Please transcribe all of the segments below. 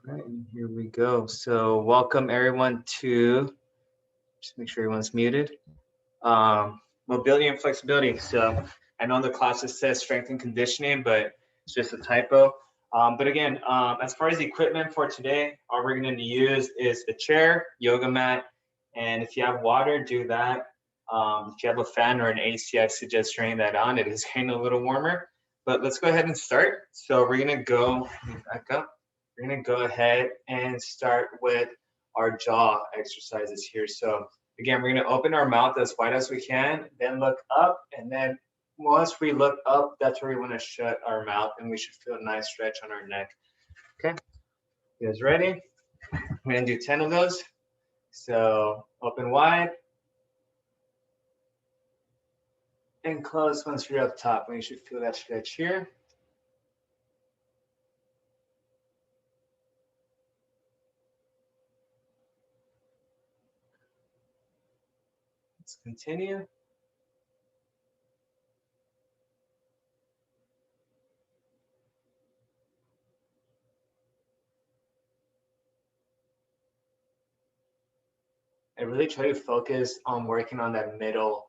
Right, and here we go. So welcome everyone to, just make sure everyone's muted. Mobility and flexibility. So I know the classes says strength and conditioning, but it's just a typo. But again, as far as equipment for today, all we're going to use is a chair, yoga mat, and if you have water, do that. If you have a fan or an AC, I suggest turning that on. It is getting a little warmer. But let's go ahead and start. So we're going to go back up. We're going to go ahead and start with our jaw exercises here. So again, we're going to open our mouth as wide as we can, then look up, and then once we look up, that's where we want to shut our mouth, and we should feel a nice stretch on our neck. Okay, you guys ready? We're going to do 10 of those. So open wide and close once you're up top, and you should feel that stretch here. Let's continue. I really try to focus on working on that middle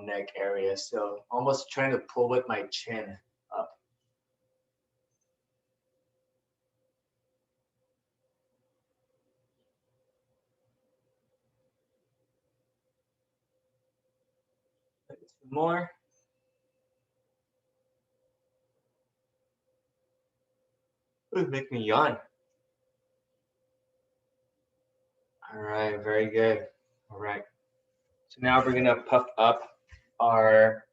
neck area. So almost trying to pull with my chin up. More. Ooh, make me yawn. All right, very good. All right. So now we're gonna puff up our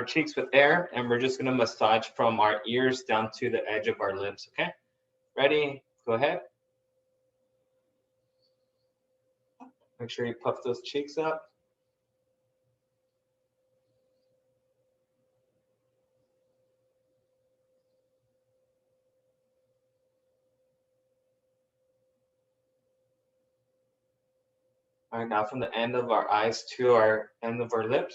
cheeks with air, and we're just gonna massage from our ears down to the edge of our lips. Okay, ready? Go ahead. Make sure you puff those cheeks up. All right, now from the end of our eyes to our end of our lips.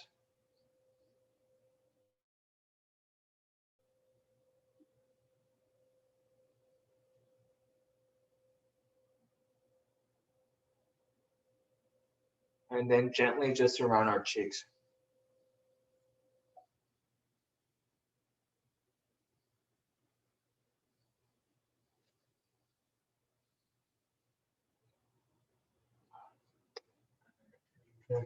And then gently just around our cheeks. Okay.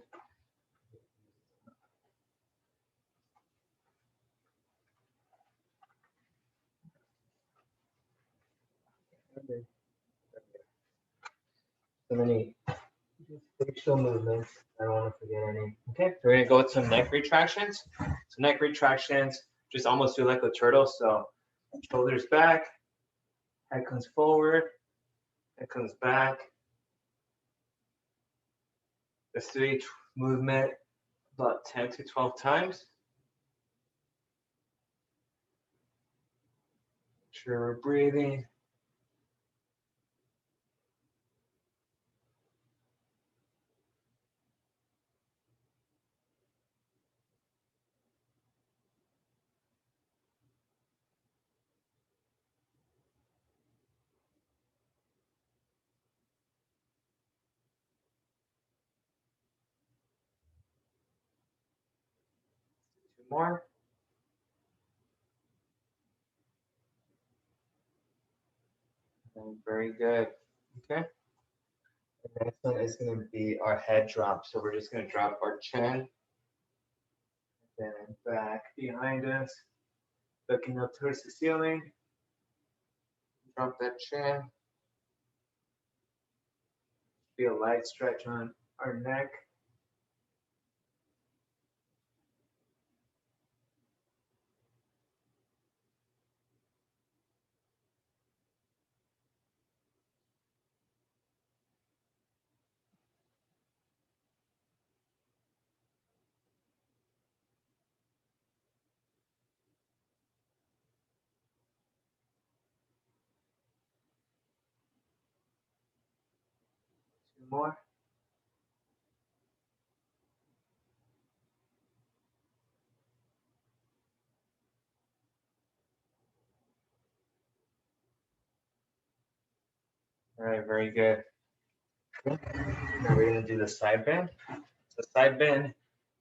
So many facial movements. I don't want to forget any. Okay, so we're gonna go with some neck retractions. So neck retractions, just almost do like a turtle. So shoulders back, head comes forward, head comes back. Let's do each movement about 10 to 12 times. Make sure we're breathing. Two more. And very good. Okay. The next one is going to be our head drop. So we're just going to drop our chin, then back behind us, looking up towards the ceiling. Drop that chin. Feel a light stretch on our neck. Two more. All right, very good. Now we're gonna do the side bend. The side bend,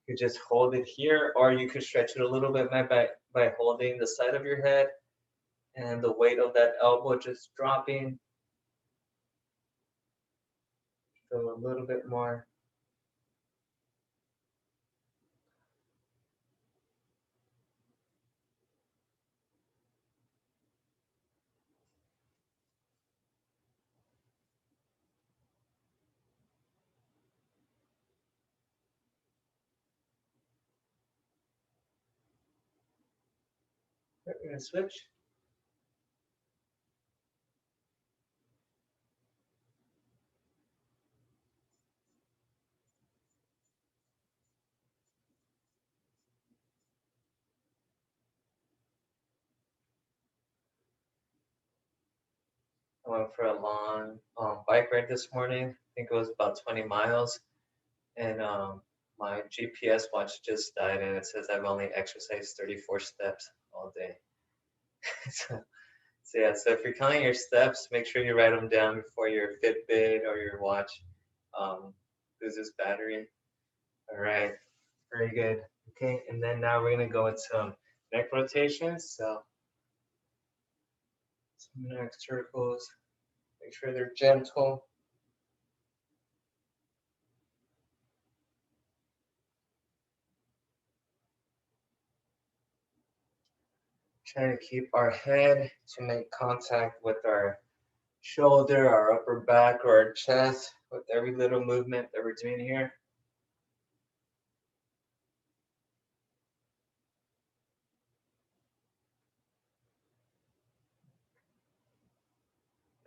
you just hold it here, or you could stretch it a little bit by holding the side of your head and the weight of that elbow just dropping. Go a little bit more. We're gonna switch. I went for a long bike ride this morning. I think it was about 20 miles. And my GPS watch just died and it says I've only exercised 34 steps all day. so, yeah, so if you're counting your steps, make sure you write them down before your Fitbit or your watch loses battery. All right, very good. Okay, and then now we're gonna go with some neck rotations. So some neck circles. Make sure they're gentle. Trying to keep our head to make contact with our shoulder, our upper back, or our chest with every little movement that we're doing here.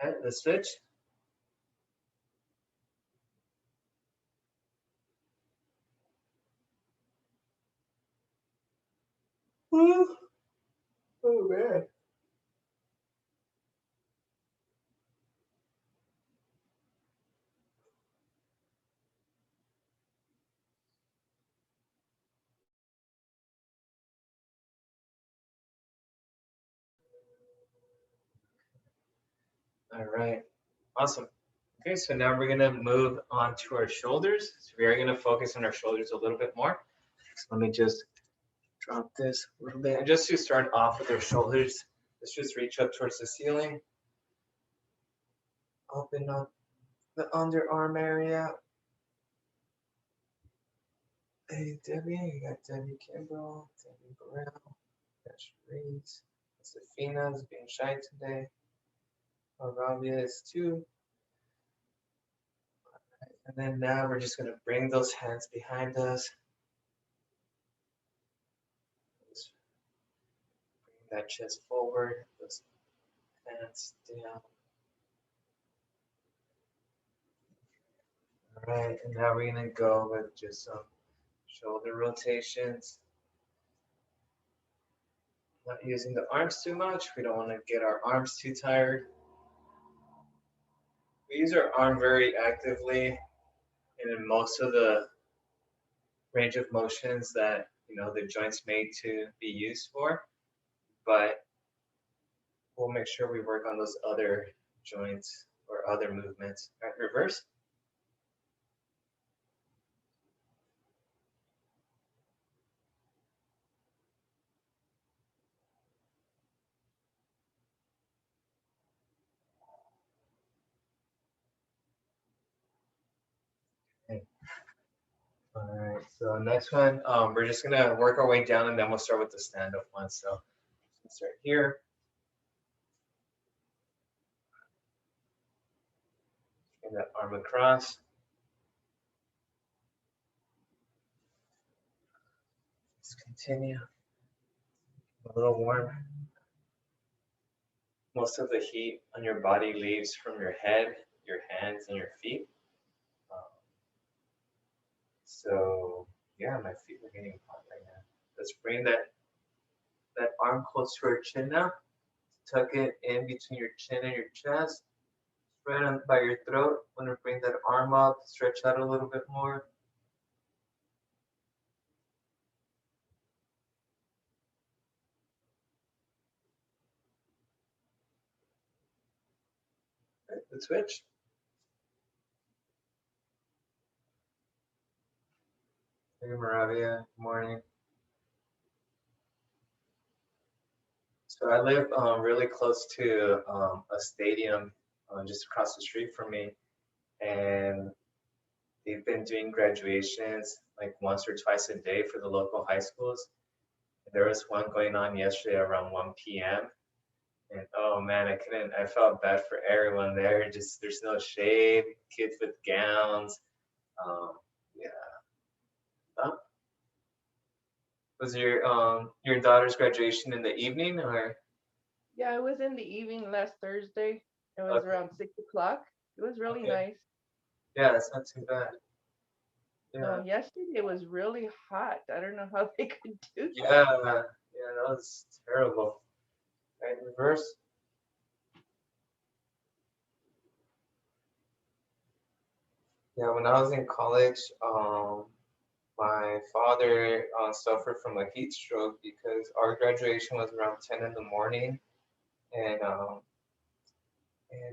Okay, let's switch. Woo. Oh man. All right, awesome. Okay, so now we're gonna move on to our shoulders. So we are gonna focus on our shoulders a little bit more. So let me just drop this a little bit. And just to start off with our shoulders, let's just reach up towards the ceiling. Open up the underarm area. Hey, Debbie, you got Debbie Kimball, Debbie Burrell, Josh Reeds, Safina's being shy today. Aravia is too. And then now we're just gonna bring those hands behind us. Just bring that chest forward, those hands down. All right, and now we're gonna go with just some shoulder rotations. Not using the arms too much. We don't want to get our arms too tired. We use our arm very actively and in most of the range of motions that the joint's made to be used for, but we'll make sure we work on those other joints or other movements. All right, reverse. Okay. All right, so next one, we're just gonna work our way down and then we'll start with the stand-up one. So let's start here. Bring that arm across. Let's continue. A little warm. Most of the heat on your body leaves from your head, your hands, and your feet. So yeah, my feet are getting hot right now. Let's bring that arm close to our chin now. Tuck it in between your chin and your chest. Right on by your throat. Want to bring that arm up, stretch out a little bit more. the Twitch. Hey, Moravia, good morning. So I live really close to a stadium just across the street from me, and they've been doing graduations like once or twice a day for the local high schools. There was one going on yesterday around 1 p.m. And oh man, I felt bad for everyone there. Just there's no shade, kids with gowns. Um, yeah. Huh? Was your daughter's graduation in the evening or? Yeah, it was in the evening last Thursday. It was Okay. around 6 o'clock. It was really Okay. nice. Yeah, that's not too bad. No, Yeah. yesterday it was really hot. I don't know how they could do Yeah, that. yeah, that was terrible. Right, reverse. Yeah, when I was in college, my father suffered from a heat stroke because our graduation was around 10 in the morning, and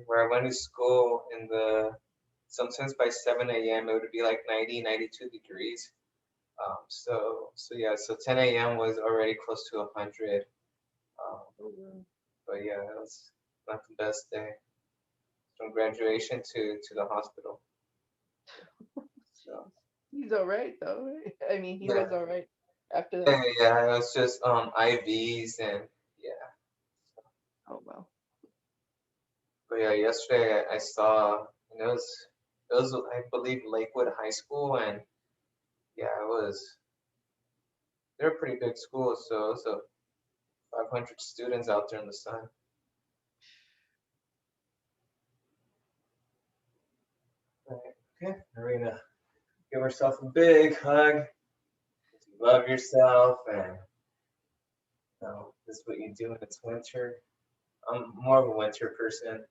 where I went to school sometimes by 7 a.m. it would be like 90, 92 degrees. So yeah, so 10 a.m. was already close to 100. Um, Oh, wow. but yeah, it was not the best day from graduation to the hospital. So He's all right though. I mean, he yeah, was all right after that. yeah, it was just IVs and yeah. Oh well. But yeah, yesterday I saw, and it was I believe Lakewood High School, and yeah, they're a pretty big school, so it was a 500 students out there in the sun. Right. Okay, we're gonna give ourselves a big hug. Love yourself, and this is what you do when it's winter. I'm more of a winter person.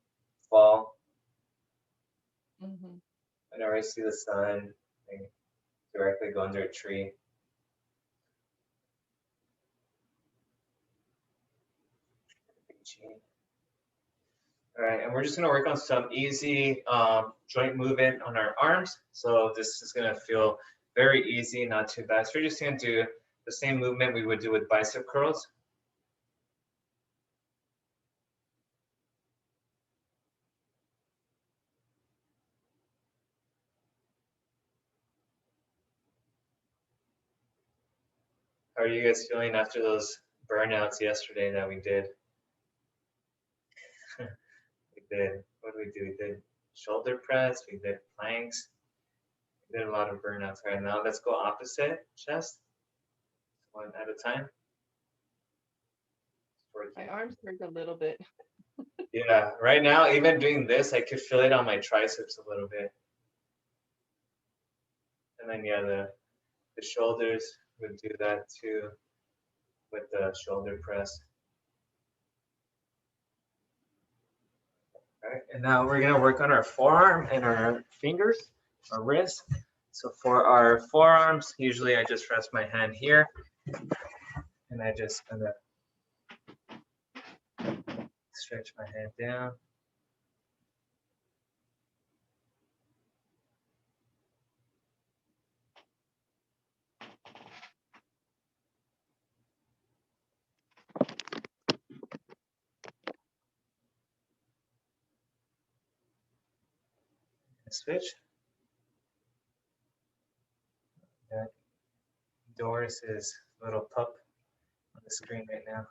Fall, Hmm. whenever I see the sun, I directly go under a tree. All right, and we're just gonna work on some easy joint movement on our arms. So this is gonna feel very easy, not too bad. So we're just gonna do the same movement we would do with bicep curls. How are you guys feeling after those burnouts yesterday that we did? We did, what did we do? We did shoulder press, we did planks, we did a lot of burnouts. Right now, let's go opposite chest, one at a time. My arms hurt a little bit. Yeah, right now, even doing this, I could feel it on my triceps a little bit. And then, yeah, the shoulders would do that too with the shoulder press. All right, and now we're gonna work on our forearm and our fingers, our wrist. So for our forearms, usually I just rest my hand here and I just kind of stretch my hand down. Switch. That Doris is little pup on the screen right now.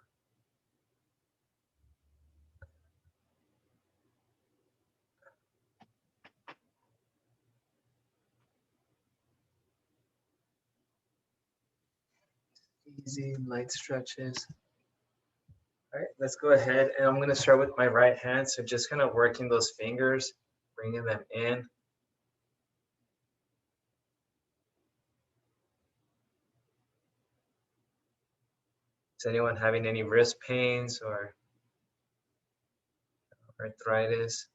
Easy light stretches. All right, let's go ahead and I'm going to start with my right hand. So just kind of working those fingers, bringing them in. Is anyone having any wrist pains or arthritis?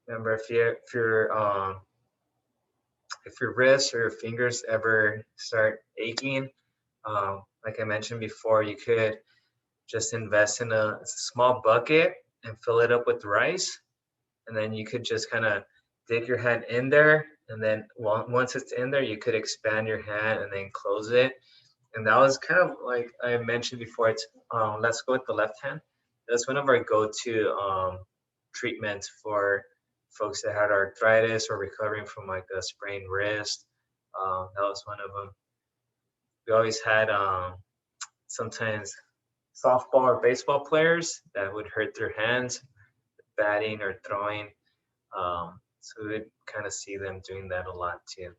Remember, if your wrists or your fingers ever start aching, like I mentioned before, you could just invest in a small bucket and fill it up with rice. And then you could just kind of dig your hand in there. And then once it's in there, you could expand your hand and then close it. And that was kind of like I mentioned before, it's let's go with the left hand. That's one of our go-to treatments for folks that had arthritis or recovering from like a sprained wrist. That was one of them. We always had sometimes softball or baseball players that would hurt their hands batting or throwing. So we kind of see them doing that a lot too.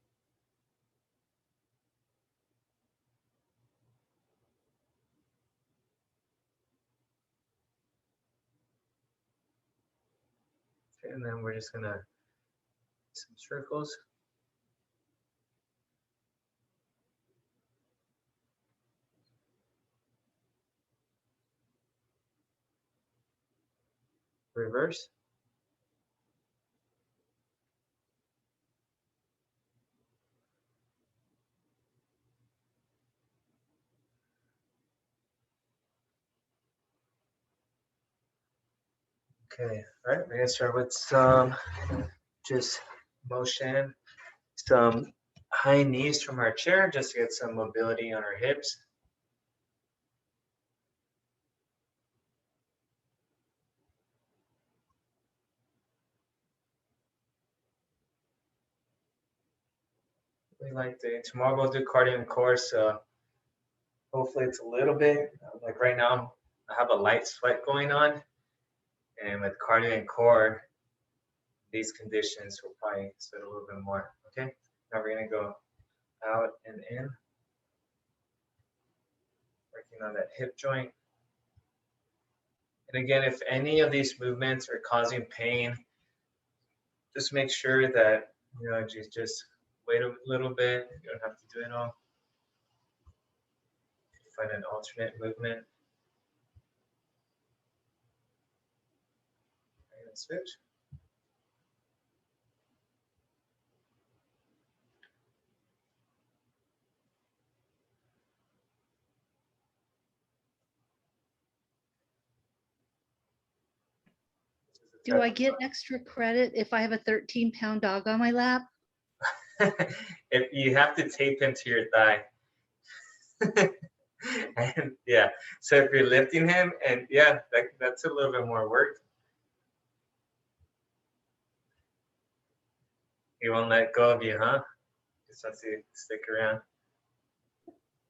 Okay, and then we're just gonna some circles. Reverse. Okay, all right, we're gonna start with some just motion, some high knees from our chair just to get some mobility on our hips. We like to, tomorrow we'll do cardio and core, so hopefully it's a little bit, like right now, I have a light sweat going on, and with cardio and core, these conditions will probably sweat a little bit more, okay? Now we're gonna go out and in, working on that hip joint. And again, if any of these movements are causing pain, just make sure that, you know, you just wait a little bit. You don't have to do it all. Find an alternate movement. And switch. Do I get extra credit if I have a 13-pound dog on my lap? If you have to tape him to your thigh. And yeah, so if you're lifting him, and yeah, that's a little bit more work. He won't let go of you, huh? Just wants to stick around.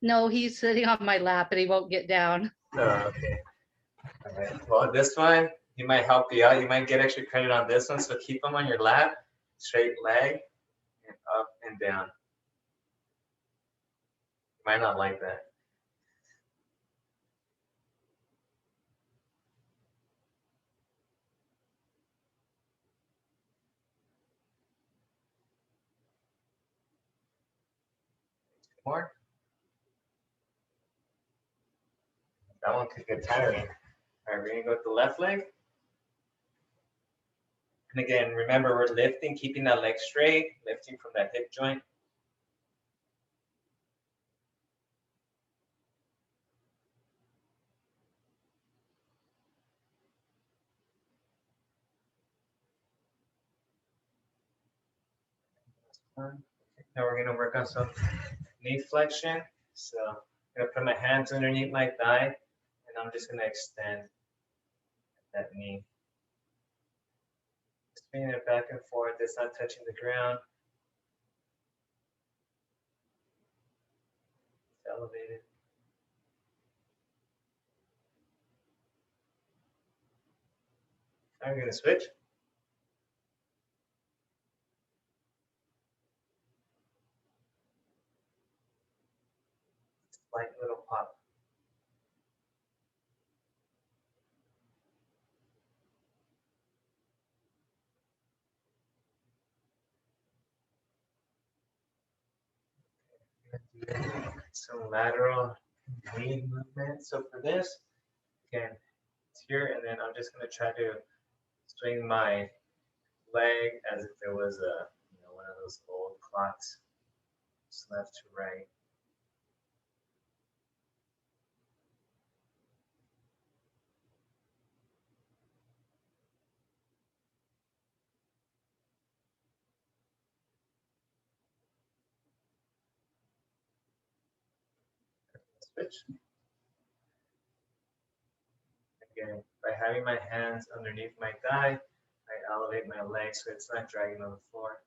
No, he's sitting on my lap and he won't get down. Oh, okay. All right. Well, this one, he might help you out. You might get extra credit on this one. So keep him on your lap, straight leg, and up and down. You might not like that. More. That one could get tiring. All right, we're gonna go with the left leg. And again, remember we're lifting, keeping that leg straight, lifting from that hip joint. Now we're gonna work on some knee flexion. So I'm gonna put my hands underneath my thigh, and I'm just gonna extend that knee. Spinning it back and forth, it's not touching the ground. It's elevated. Now we're gonna switch. Slight little pop. Some lateral knee movement. So for this, again, it's here, and then I'm just gonna try to swing my leg as if it was a, you know, one of those old clocks, just left to right. Switch. Again, by having my hands underneath my thigh, I elevate my legs so it's not dragging on the floor.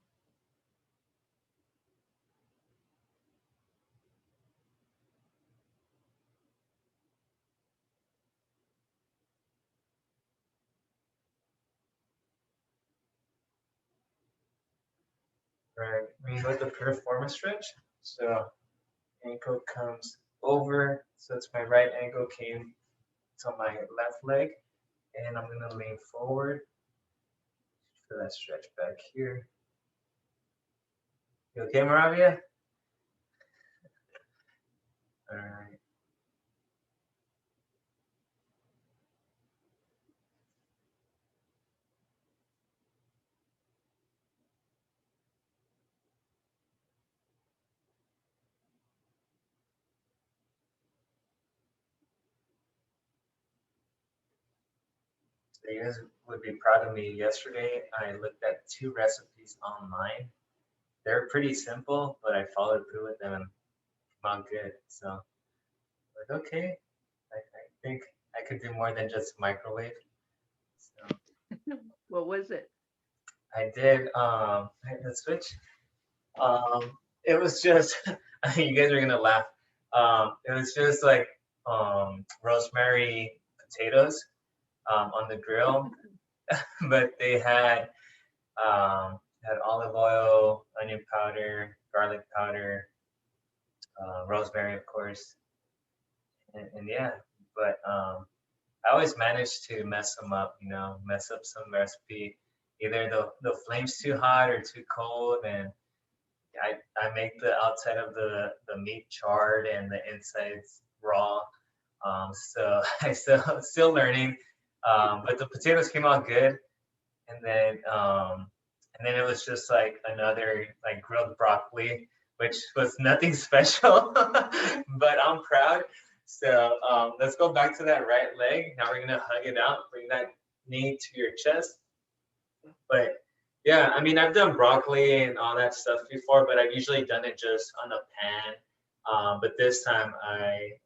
Right, we go with the piriformis stretch. So ankle comes over, so it's my right ankle came to my left leg, and I'm gonna lean forward for that stretch back here. You okay, Moravia? All right. So you guys would be proud of me. Yesterday, I looked at 2 recipes online. They're pretty simple, but I followed through with them and came out good. So, like, okay, I think I could do more than just microwave. So What was it? I did. Let's switch. It was just you guys are gonna laugh. It was just like rosemary potatoes on the grill, but they had olive oil, onion powder, garlic powder, rosemary, of course, and yeah. But I always manage to mess them up, you know, mess up some recipe. Either the flame's too hot or too cold, and I make the outside of the meat charred and the insides raw. So I still learning. But the potatoes came out good, and then it was just like another like grilled broccoli, which was nothing special, but I'm proud. So let's go back to that right leg. Now we're gonna hug it out, bring that knee to your chest. But yeah, I mean, I've done broccoli and all that stuff before, but I've usually done it just on a pan. But this time,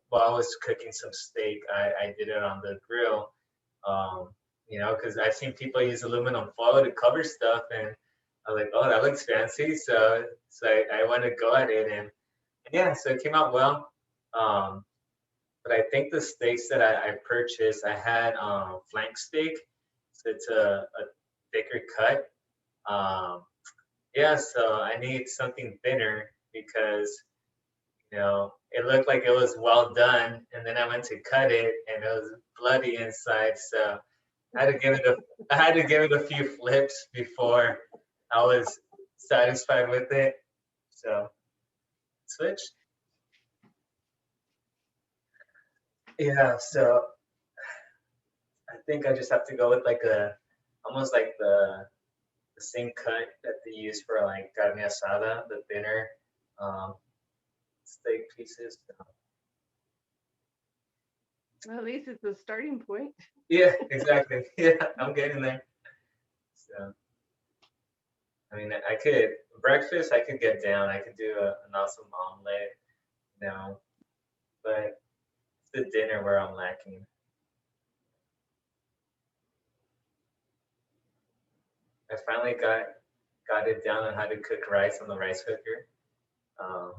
while I was cooking some steak, I did it on the grill. You know, because I've seen people use aluminum foil to cover stuff, and I was like, oh, that looks fancy. So I went to go at it, and yeah, so it came out well. Um, but I think the steaks that I purchased, I had flank steak, so it's a thicker cut. Um, yeah, so I need something thinner because you know it looked like it was well done, and then I went to cut it, and it was bloody inside. So I had to give it a few flips before I was satisfied with it. So switch. Yeah, so I think I just have to go with like almost like the same cut that they use for like carne asada, the thinner um, steak pieces. Well, at least it's a starting point. Yeah, exactly. Yeah, I'm getting there. So I mean, I could breakfast. I could get down. I could do an awesome omelet, you know, but it's the dinner where I'm lacking. I finally got it down on how to cook rice on the rice cooker. Um,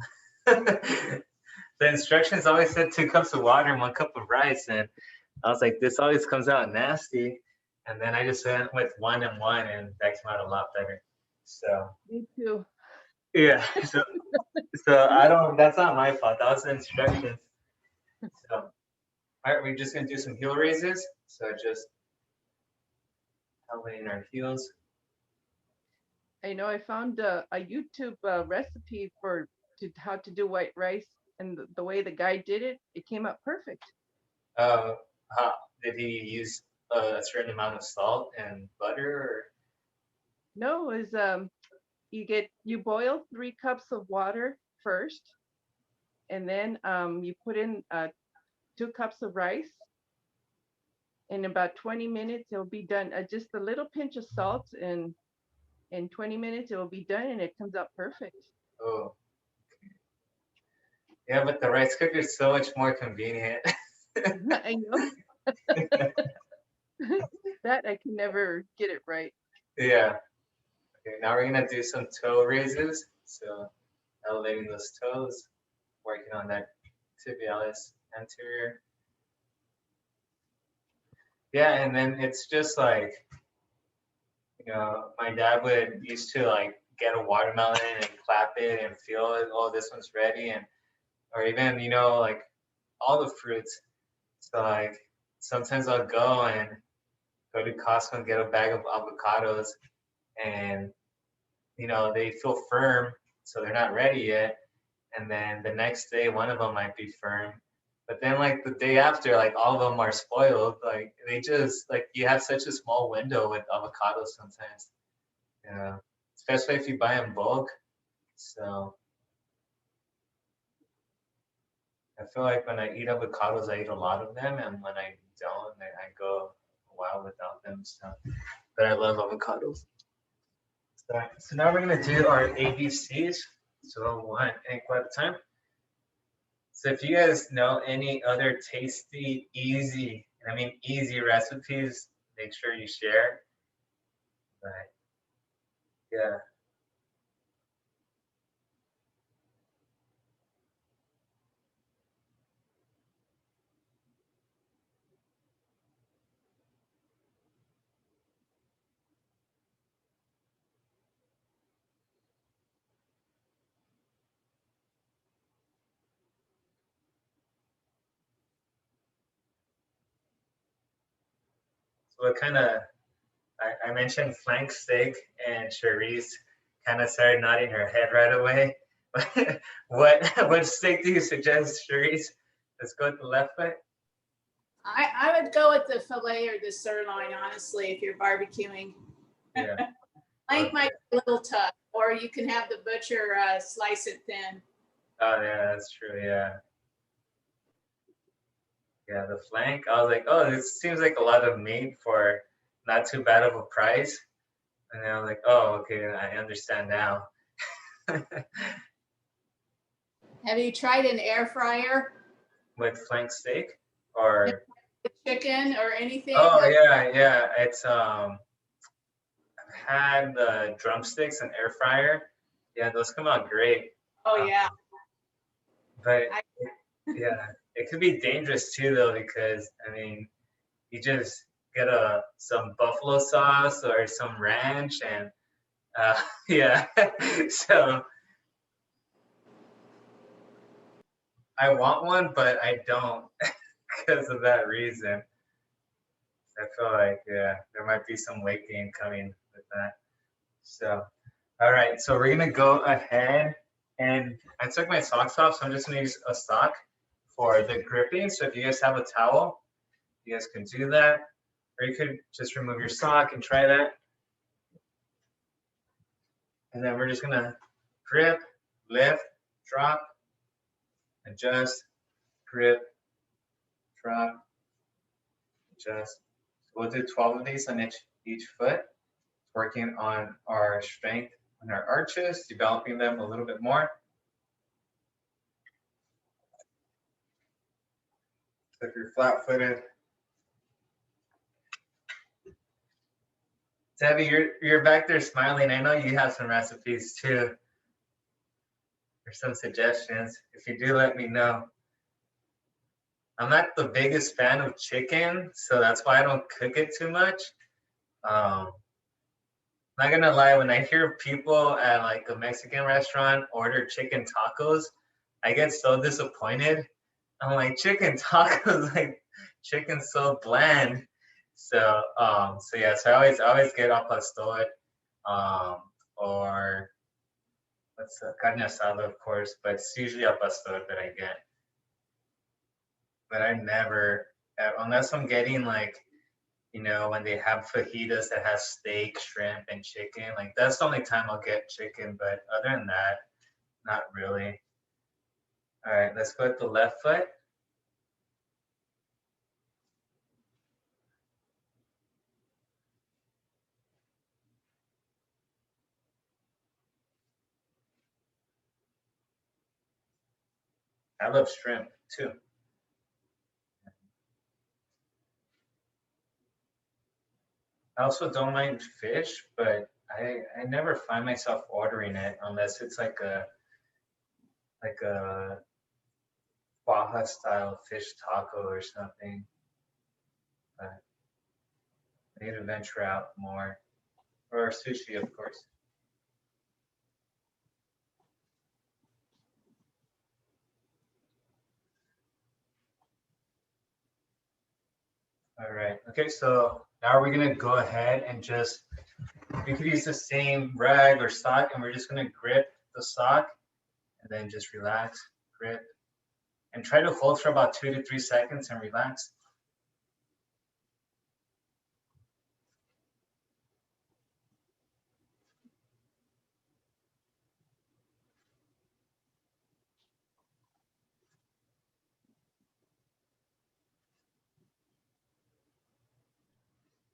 the instructions always said 2 cups of water and 1 cup of rice, and I was like, this always comes out nasty. And then I just went with 1 and 1, and that came out a lot better. So Me too. yeah, so I don't. That's not my fault. That was the instructions. So all right, we're just gonna do some heel raises. So just elevating our heels. I know I found a YouTube recipe for how to do white rice, and the way the guy did it, it came out perfect. Uh, how, did he use a certain amount of salt and butter? Or? No, is you boil 3 cups of water first, and then you put in 2 cups of rice. In about 20 minutes, it'll be done. Just a little pinch of salt, and in 20 minutes, it will be done, and it comes out perfect. Oh, Yeah, but the rice cooker is so much more convenient. I know that I can never get it right. Yeah. Okay, now we're gonna do some toe raises. So elevating those toes, working on that tibialis anterior. Yeah, and then it's just like, my dad would used to like get a watermelon and clap it and feel it. Oh, this one's ready, and or even like all the fruits. So like sometimes I'll go to Costco and get a bag of avocados, and they feel firm, so they're not ready yet. And then the next day, one of them might be firm. But then, like the day after, like all of them are spoiled. Like they just like you have such a small window with avocados sometimes. Yeah, especially if you buy in bulk. So I feel like when I eat avocados, I eat a lot of them, and when I don't, I go a while without them. So, but I love avocados. So now we're gonna do our ABCs. So one ankle at a time. So if you guys know any other tasty, easy, and I mean easy recipes, make sure you share. But yeah. So what kind of I mentioned flank steak, and Charisse kind of started nodding her head right away. What steak do you suggest, Charisse? Let's go with the left foot. I would go with the filet or the sirloin, honestly, if you're barbecuing. Yeah. Flank might be a little tough, or you can have the butcher slice it thin. Oh yeah, that's true. Yeah. Yeah, the flank. I was like, oh, this seems like a lot of meat for not too bad of a price. And then I was like, oh, okay, I understand now. Have you tried an air fryer With flank steak or with chicken or anything? oh yeah, it's I've had the drumsticks and air fryer. Yeah, those come out great. Oh yeah. But I- yeah, it could be dangerous too though, because I mean you just get some buffalo sauce or some ranch and yeah. So I want one, but I don't because of that reason. I feel like yeah, there might be some weight gain coming with that. So, all right, so we're gonna go ahead and I took my socks off, so I'm just gonna use a sock for the gripping. So if you guys have a towel, you guys can do that, or you could just remove your sock and try that. And then we're just gonna grip, lift, drop, adjust, grip, drop, adjust. We'll do 12 of these on each foot, working on our strength on our arches, developing them a little bit more. So if you're flat-footed, Debbie, you're back there smiling. I know you have some recipes too, or some suggestions. If you do, let me know. I'm not the biggest fan of chicken, so that's why I don't cook it too much. Not gonna lie, when I hear people at like a Mexican restaurant order chicken tacos, I get so disappointed. I'm like, chicken tacos, like chicken's so bland. So yeah, so I always get al pastor, or what's the carne asada, of course, but it's usually al pastor that I get. But I never, unless I'm getting like, when they have fajitas that has steak, shrimp, and chicken, like that's the only time I'll get chicken. But other than that, not really. All right, let's go with the left foot. I love shrimp too. I also don't mind fish, but I never find myself ordering it unless it's like a Baja style fish taco or something. But I need to venture out more. Or sushi, of course. All right. Okay, so now we're gonna go ahead and just, we could use the same rag or sock, and we're just gonna grip the sock and then just relax, grip, and try to hold for about 2 to 3 seconds and relax.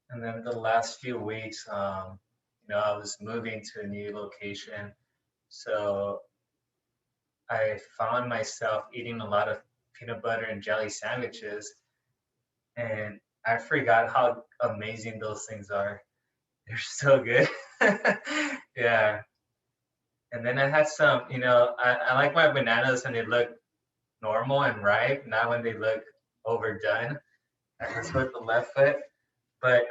And then the last few weeks, I was moving to a new location. So I found myself eating a lot of peanut butter and jelly sandwiches. And I forgot how amazing those things are. They're so good. Yeah. And then I had some, I like my bananas and they look normal and ripe, not when they look overdone. That's with the left foot. But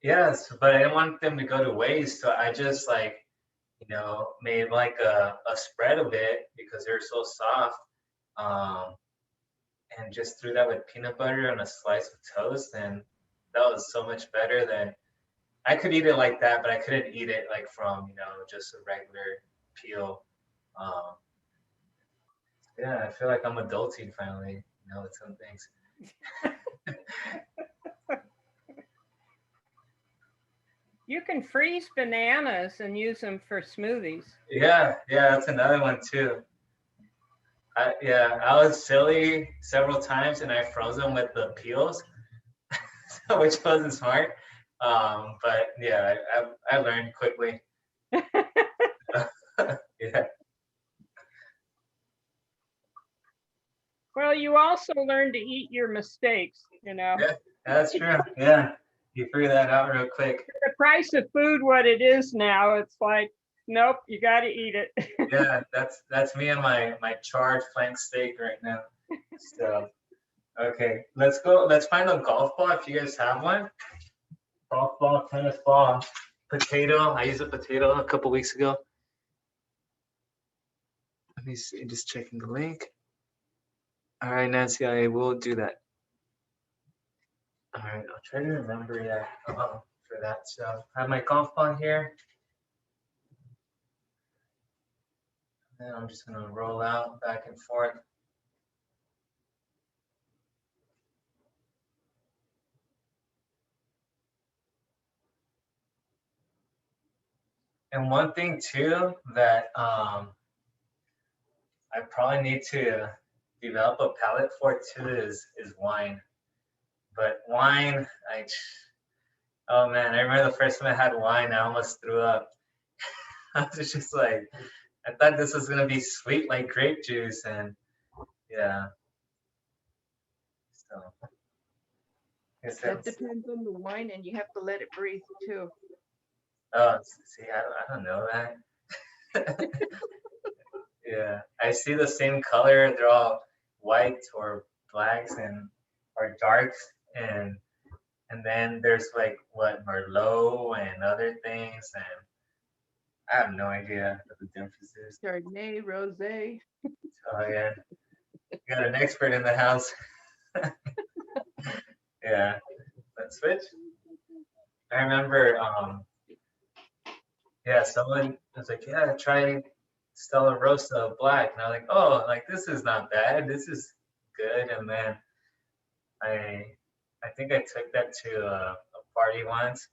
yes, but I didn't want them to go to waste. So I just made like a spread of it because they're so soft. Um, and just threw that with peanut butter on a slice of toast. And that was so much better than I could eat it like that, but I couldn't eat it like from, just a regular peel. Um, yeah, I feel like I'm adulting finally, with some things. You can freeze bananas and use them for smoothies. Yeah, that's another one too. I was silly several times and I froze them with the peels, which wasn't smart. But yeah, I learned quickly. Yeah. Well, you also learn to eat your mistakes, Yeah, that's true. Yeah, you figure that out real quick. The price of food, what it is now, it's like, nope, you got to eat it. Yeah, that's me and my charred flank steak right now. So, okay, let's go. Let's find a golf ball if you guys have one. Golf ball, tennis ball, potato. I used a potato a couple weeks ago. Let me see, just checking the link. All right, Nancy, I will do that. All right, I'll try to remember that for that. So I have my golf ball here. And I'm just gonna roll out back and forth. And one thing too that I probably need to develop a palate for too is wine. But wine, oh man, I remember the first time I had wine, I almost threw up. I was just like, I thought this was gonna be sweet like grape juice, and yeah. So That depends on the wine, and you have to let it breathe too. oh, see, I don't know that. Yeah, I see the same color. They're all white or blacks or darks, and then there's like what Merlot and other things, and I have no idea what the difference is. Chardonnay, rosé. Oh yeah, you got an expert in the house. Yeah, let's switch. I remember, yeah, someone was like, yeah, try Stella Rosa Black, and I was like, oh, like this is not bad. This is good. And then I think I took that to a party once,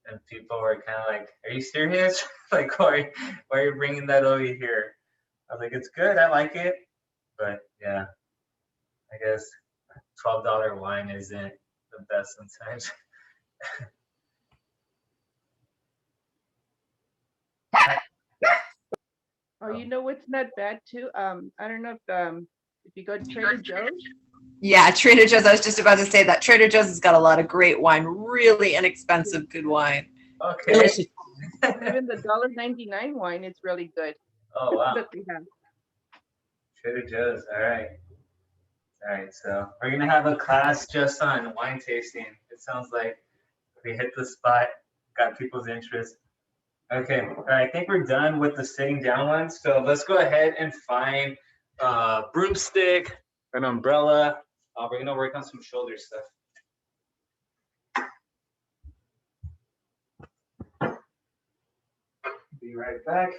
and people were kind of like, "Are you serious? Like, why are you bringing that over here?" I was like, "It's good. I like it." But yeah, I guess $12 wine isn't the best sometimes. Oh, you know what's not bad too? I don't know if you go to Trader Joe's. Yeah, Trader Joe's. I was just about to say that Trader Joe's has got a lot of great wine, really inexpensive, good wine. Okay. Delicious. Even the $1.99 wine is really good Oh, wow. that they have. Trader Joe's. All right. All right. So we're going to have a class just on wine tasting. It sounds like we hit the spot, got people's interest. Okay. All right. I think we're done with the sitting down one. So let's go ahead and find broomstick, an umbrella. We're going to work on some shoulder stuff. Be right back.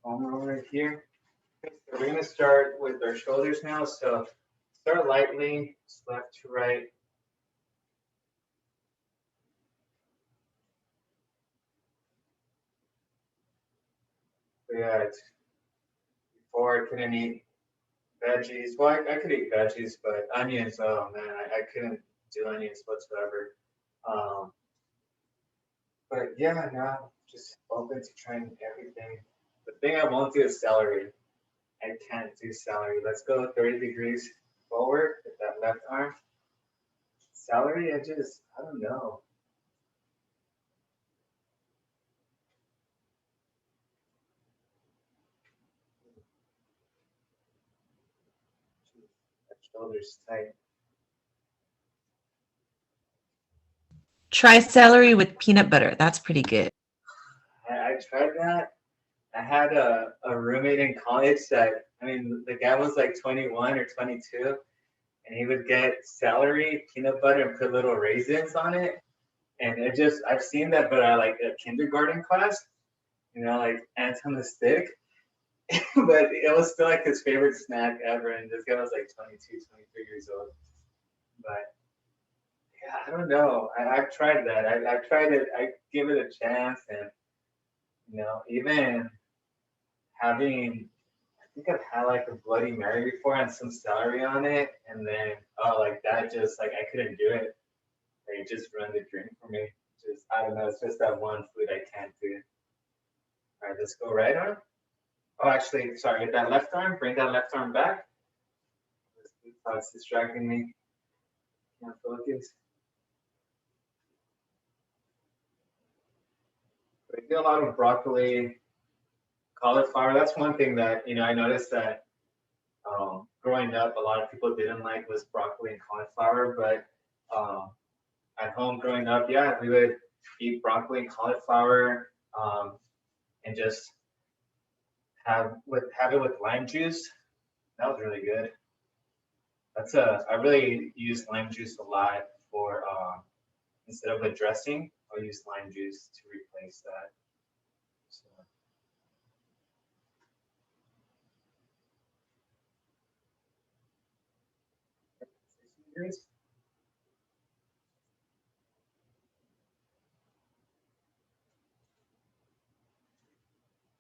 Arm over here. Okay, so we're going to start with our shoulders now. So start lightly, just left to right. Yeah, before I couldn't eat veggies. Well, I could eat veggies, but onions, oh man, I couldn't do onions whatsoever. But yeah, now just open to trying everything. The thing I won't do is celery. I can't do celery. Let's go 30 degrees forward with that left arm. Celery, I don't know. That shoulder's tight. Try celery with peanut butter. That's pretty good. I tried that. I had a roommate in college that, I mean, the guy was like 21 or 22, and he would get celery, peanut butter, and put little raisins on it. And it just, I've seen that, but I like a kindergarten class, like ants on the stick. But it was still like his favorite snack ever. And this guy was like 22, 23 years old. But yeah, I don't know. I've tried that. I've tried it. I give it a chance. And, even having, I think I've had like a Bloody Mary before and some celery on it. And then, like that, just like I couldn't do it. Like it just ruined the drink for me. Just, I don't know. It's just that one food I can't do. All right, let's go right arm. Oh, actually, sorry, that left arm, bring that left arm back. This thought's distracting me. Can't focus. We do a lot of broccoli, cauliflower. That's one thing that, I noticed that growing up, a lot of people didn't like was broccoli and cauliflower. But at home growing up, yeah, we would eat broccoli and cauliflower and just have it with lime juice. That was really good. I really use lime juice a lot for instead of a dressing, I'll use lime juice to replace that. So.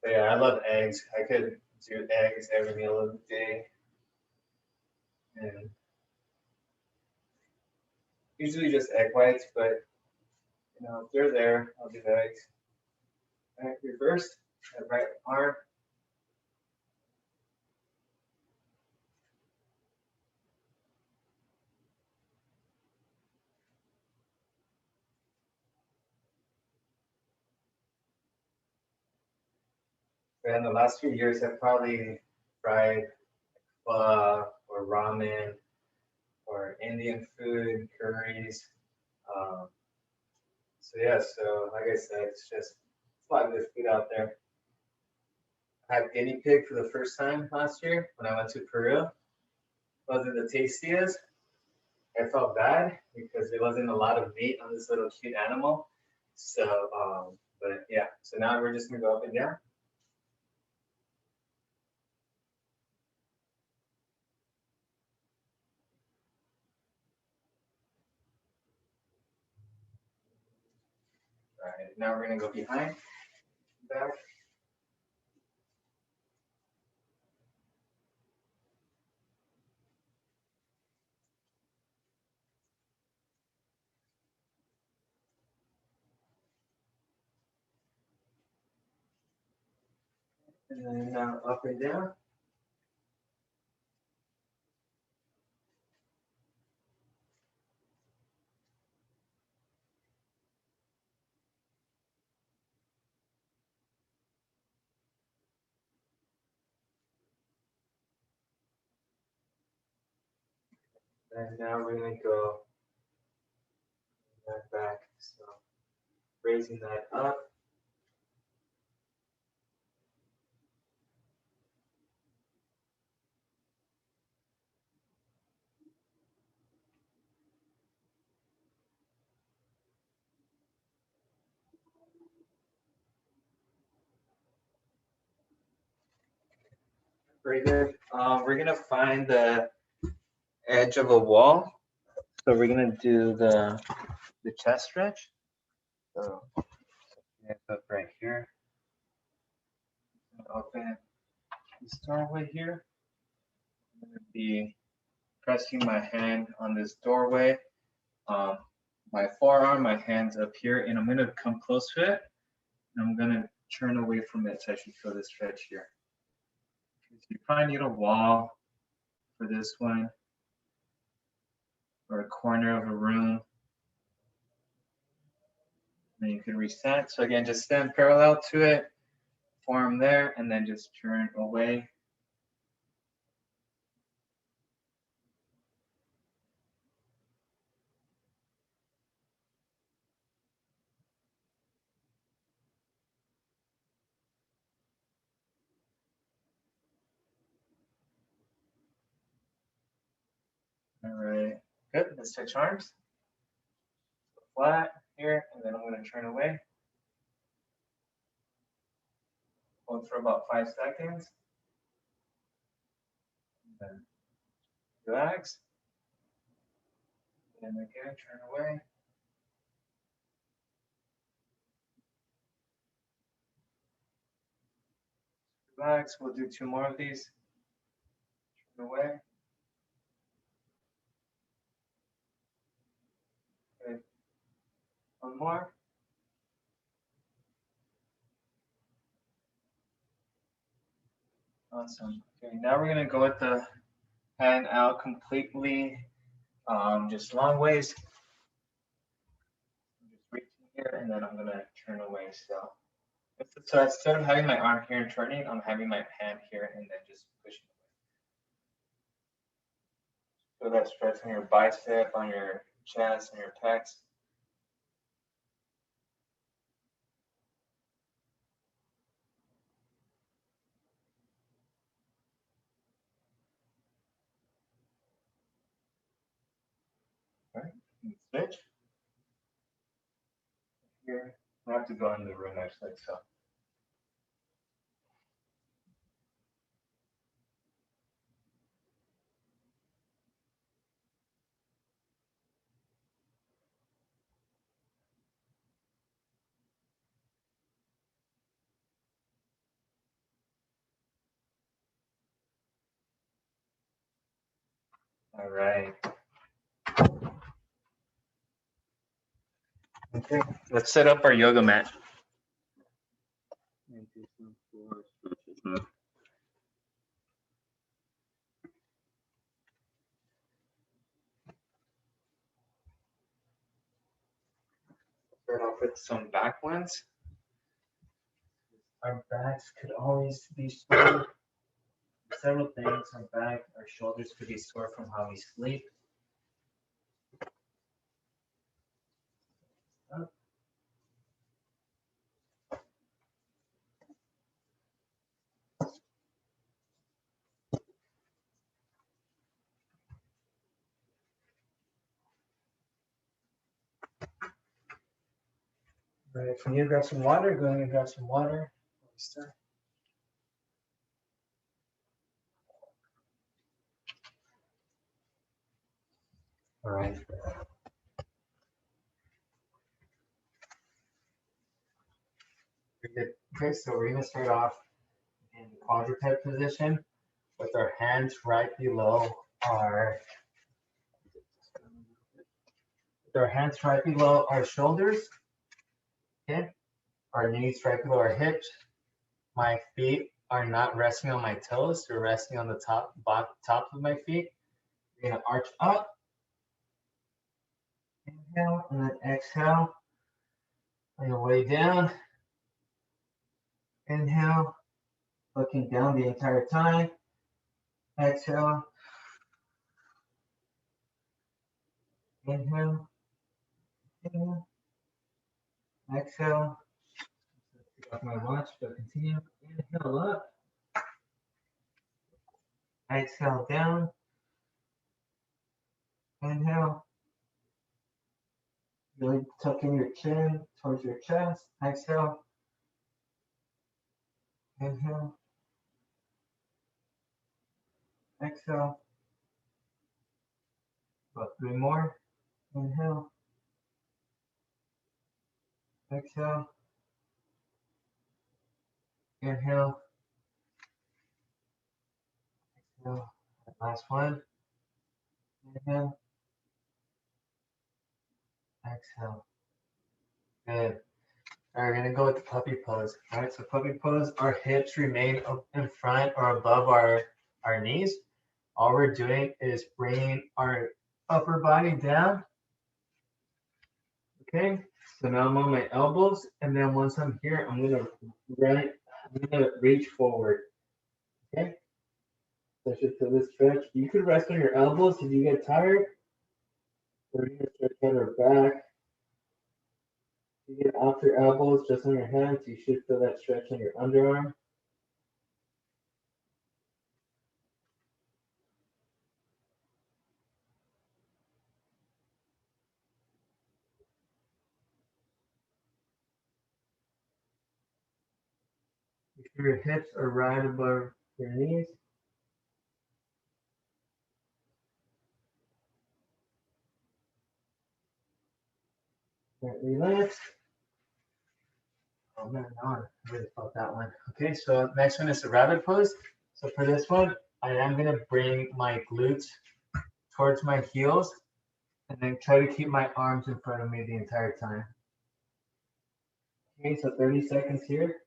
But yeah, I love eggs. I could do eggs every meal of the day. And usually just egg whites, but if they're there, I'll do eggs. Back reverse, that right arm. And the last few years, I've probably tried pho or ramen or Indian food, curries. So yeah, so like I said, it's just a lot of good food out there. I had guinea pig for the first time last year when I went to Peru. Wasn't the tastiest. I felt bad because there wasn't a lot of meat on this little cute animal. So, but yeah, so now we're just gonna go up and down. All right, now we're gonna go behind, back. And then now up and down. And now we're gonna go back. So raising that up. Very good. We're gonna find the edge of a wall. So we're gonna do the chest stretch. So hands up right here. Open this doorway here. I'm gonna be pressing my hand on this doorway. My forearm, my hands up here, and I'm gonna come close to it. And I'm gonna turn away from it so I should feel the stretch here. If you probably need a wall for this one, or a corner of a room. Then you can reset. So again, just stand parallel to it, form there, and then just turn away. All right, good. Let's touch arms. Flat here, and then I'm going to turn away. Hold for about 5 seconds. And then relax. And again, turn away. Relax. We'll do 2 more of these. Turn away. Okay. 1 more. Awesome. Okay, now we're gonna go with the hand out completely, just long ways. Just reaching here, and then I'm gonna turn away. So instead of having my arm here and turning, I'm having my hand here and then just pushing away. So that stretch on your bicep, on your chest, and your pecs. All right, and switch. Here, I have to go in the room actually, so. All right. Okay, let's set up our yoga mat. And do some floor stretches now. Start off with some back ones. Our backs could always be sore. Several things. Our back, our shoulders could be sore from how we sleep. Up. All right, if you need to grab some water, go ahead and grab some water. Start. All right. Okay, so we're gonna start off in quadruped position with our hands right below our shoulders. Okay, our knees right below our hips. My feet are not resting on my toes; they're resting on the top of my feet. We're gonna arch up. Inhale and then exhale. On your way down. Inhale, looking down the entire time. Exhale. Inhale. Inhale. Exhale. Take off my watch, but continue. Inhale up. Exhale down. Inhale. Really tuck in your chin towards your chest. Exhale. Inhale. Exhale. About 3 more. Inhale. Exhale. Inhale. Exhale. Last one. Inhale. Exhale. Good. All right, we're gonna go with the puppy pose. All right, so puppy pose, our hips remain up in front or above our knees. All we're doing is bringing our upper body down. Okay, so now I'm on my elbows, and then once I'm here, I'm gonna reach forward. Okay, so I should feel this stretch. You could rest on your elbows if you get tired. We're gonna stretch out our back. You get off your elbows, just on your hands. You should feel that stretch on your underarm. Make sure your hips are right above your knees. Right, relax. Oh man, no, I really felt that one. Okay, so next one is the rabbit pose. So for this one, I am gonna bring my glutes towards my heels and then try to keep my arms in front of me the entire time. Okay, so 30 seconds here.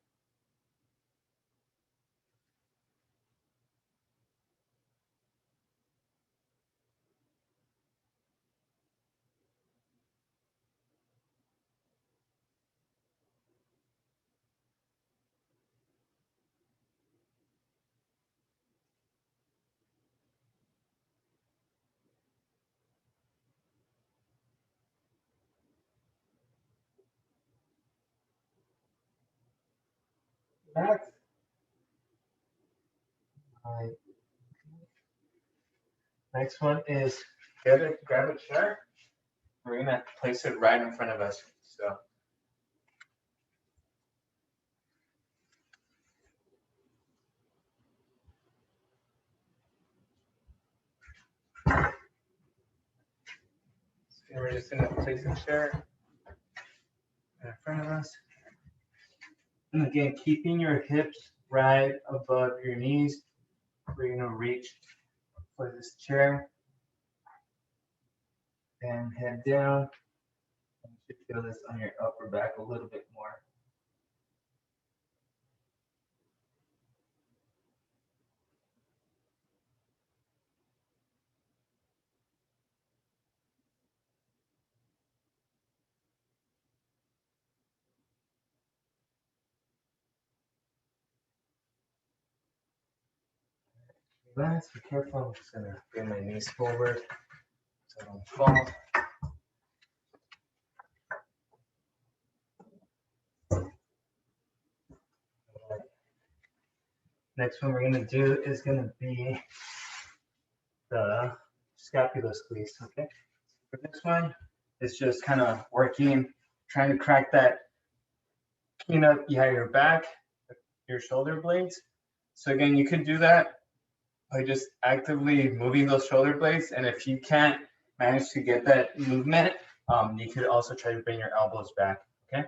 Relax. All right. Next one is grab a chair. We're gonna place it right in front of us. So we're just gonna place a chair in front of us. And again, keeping your hips right above your knees. We're gonna reach for this chair and head down. You should feel this on your upper back a little bit more. Relax, be careful. I'm just gonna bring my knees forward so I don't fall. Next one we're gonna do is gonna be the scapula squeeze. Okay. For this one, it's just kind of working, trying to crack that clean up, your back, your shoulder blades. So again, you can do that by just actively moving those shoulder blades. And if you can't manage to get that movement, you could also try to bring your elbows back, okay?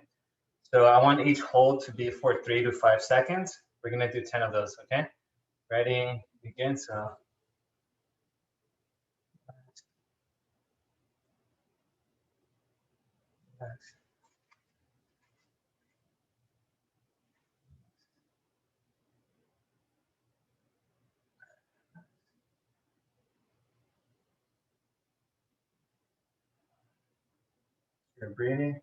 So I want each hold to be for 3 to 5 seconds. We're gonna do 10 of those, okay? Ready, begin, so. You're breathing.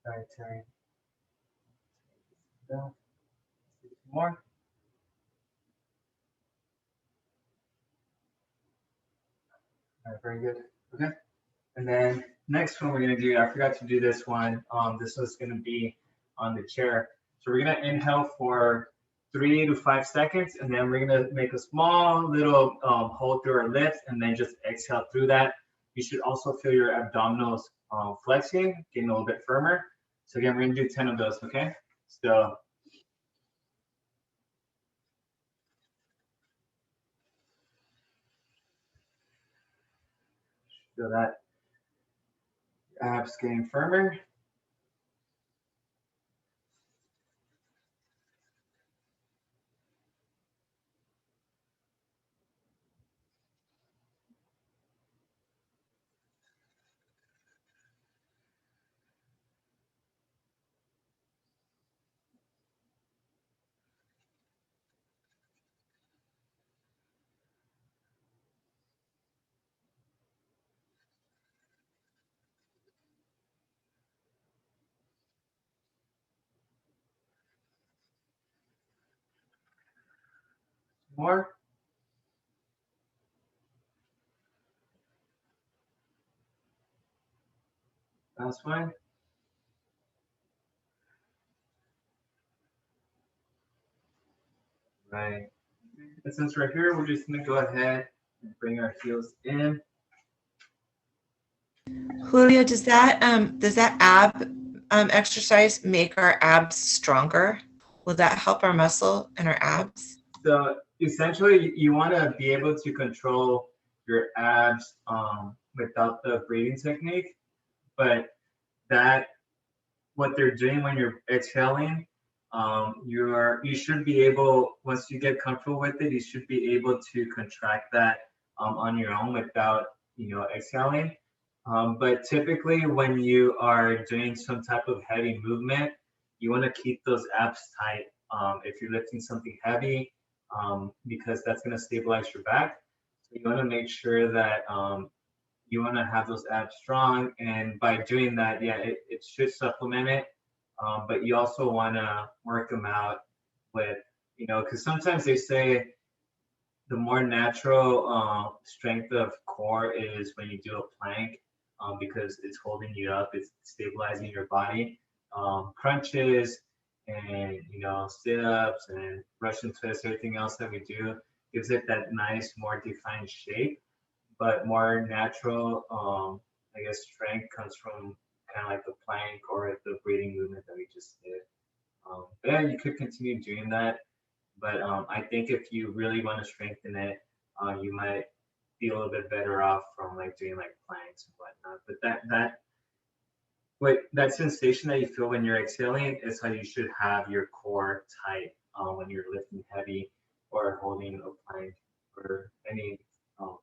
All right, Terry. Down. More. All right, very good. Okay. And then next one we're gonna do, I forgot to do this one. This was gonna be on the chair. So we're gonna inhale for 3 to 5 seconds, and then we're gonna make a small little hold through our lips, and then just exhale through that. You should also feel your abdominals flexing, getting a little bit firmer. So again, we're gonna do 10 of those, okay? So feel that abs getting firmer. More. That's fine. Right. And since we're here, we're just gonna go ahead and bring our heels in. Julio, does that ab exercise make our abs stronger? Will that help our muscle and our abs? So essentially, you want to be able to control your abs without the breathing technique, but that what they're doing when you're exhaling, you should be able, once you get comfortable with it, you should be able to contract that on your own without exhaling. But typically, when you are doing some type of heavy movement, you want to keep those abs tight. If you're lifting something heavy, because that's going to stabilize your back. So you want to make sure that you want to have those abs strong, and by doing that, yeah, it should supplement it. But you also want to work them out with, because sometimes they say the more natural strength of core is when you do a plank, because it's holding you up, it's stabilizing your body. Crunches and sit-ups and Russian twists, everything else that we do gives it that nice, more defined shape. But more natural, I guess, strength comes from kind of like the plank or the breathing movement that we just did. Yeah, you could continue doing that. But I think if you really want to strengthen it, you might be a little bit better off from like doing like planks and whatnot. But that sensation that you feel when you're exhaling is how you should have your core tight when you're lifting heavy or holding a plank or any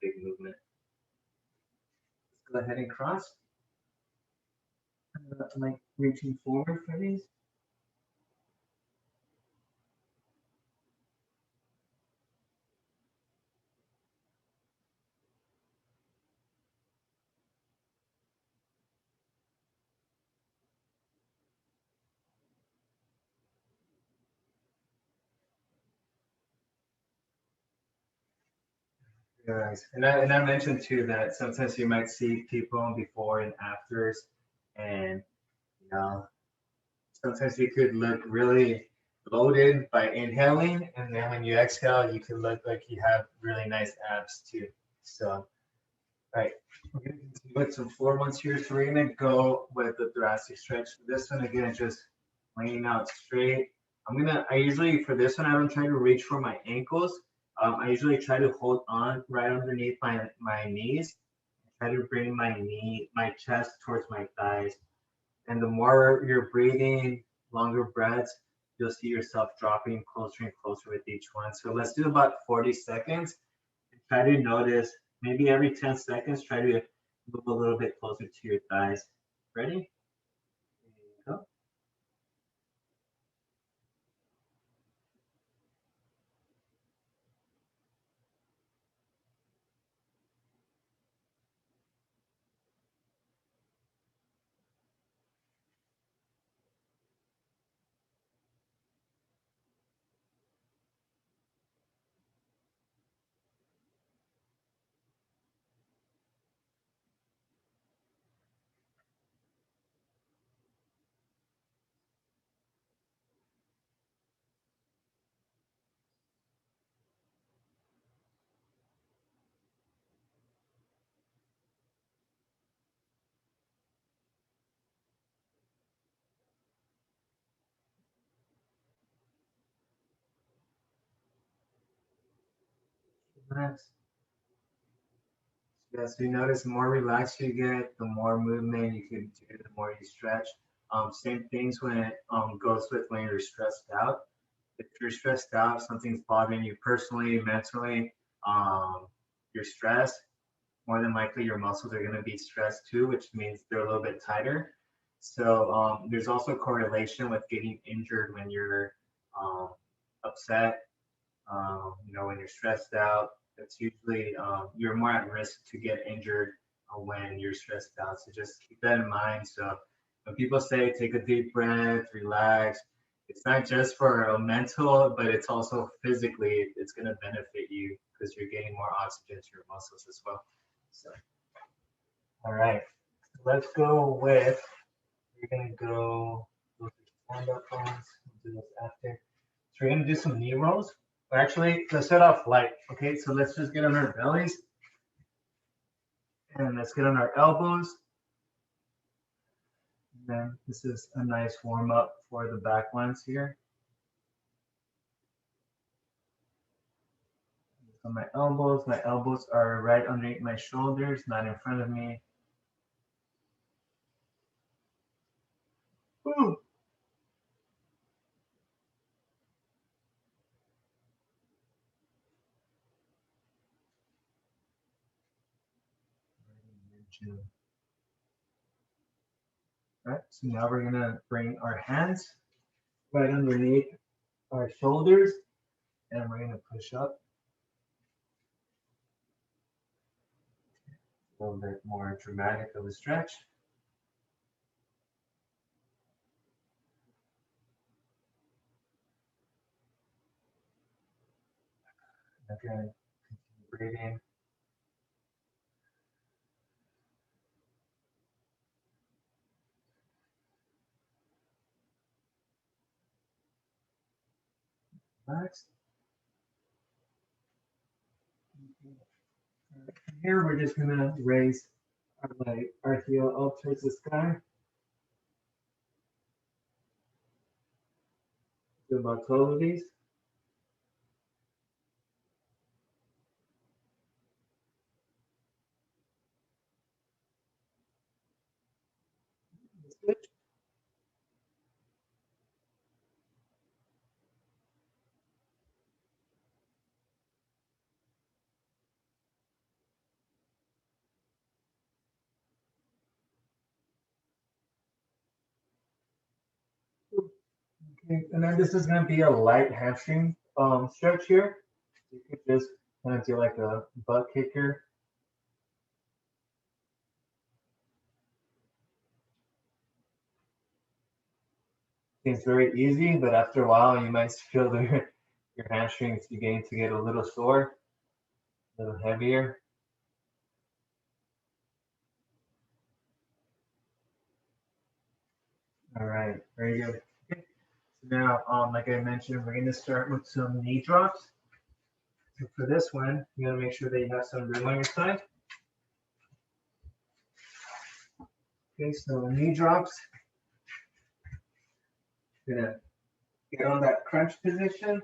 big movement. Let's go ahead and cross. Like reaching forward for these. Yes, and I mentioned too that sometimes you might see people before and afters, and sometimes you could look really bloated by inhaling, and then when you exhale, you could look like you have really nice abs too. So, all right, we're gonna continue with some floor ones here. So we're gonna go with the thoracic stretch. This one again, just laying out straight. I usually, for this one, I don't try to reach for my ankles. I usually try to hold on right underneath my knees. Try to bring my chest towards my thighs. And the more you're breathing, longer breaths, you'll see yourself dropping closer and closer with each one. So let's do about 40 seconds. And try to notice, maybe every 10 seconds, try to move a little bit closer to your thighs. Ready? There you go. Relax. Yes, you notice the more relaxed you get, the more movement you can do, the more you stretch. Same things when it goes with when you're stressed out. If you're stressed out, something's bothering you personally, mentally, you're stressed, more than likely your muscles are going to be stressed too, which means they're a little bit tighter. So there's also correlation with getting injured when you're upset, when you're stressed out. It's usually you're more at risk to get injured when you're stressed out. So just keep that in mind. So when people say take a deep breath, relax, it's not just for a mental, but it's also physically, it's going to benefit you because you're getting more oxygen to your muscles as well. So, all right, let's go with, we're going to go stand up ones, we'll do this after. So we're going to do some knee rolls. Actually, let's start off light. Okay, so let's just get on our bellies. And let's get on our elbows. And then this is a nice warm up for the back ones here. On my elbows are right underneath my shoulders, not in front of me. Ooh. All right, so now we're gonna bring our hands right underneath our shoulders and we're gonna push up. A little bit more dramatic of a stretch. Okay, continue breathing. Relax. Here we're just gonna raise our heel up towards the sky. Do about 12 of these. Switch. Okay, and then this is going to be a light hamstring stretch here. You could just kind of do like a butt kicker. It's very easy, but after a while you might feel your hamstrings beginning to get a little sore, a little heavier. All right, very good. Now, like I mentioned, we're gonna start with some knee drops. So for this one, you gotta make sure that you have some room on your side. Okay, so knee drops. Gonna get on that crunch position,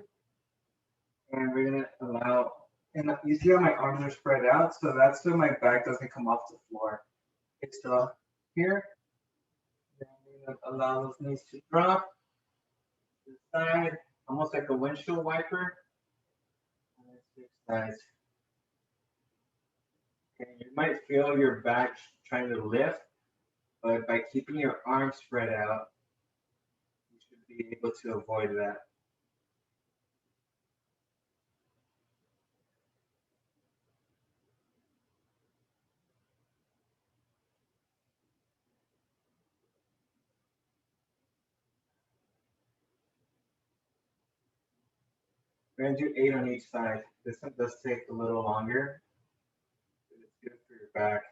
and we're gonna allow. And you see how my arms are spread out, so that's so my back doesn't come off the floor. Okay, so here, then we're gonna allow those knees to drop to the side, almost like a windshield wiper. And then switch sides. Okay, you might feel your back trying to lift, but by keeping your arms spread out, you should be able to avoid that. We're gonna do 8 on each side. This one does take a little longer, but it's good for your back.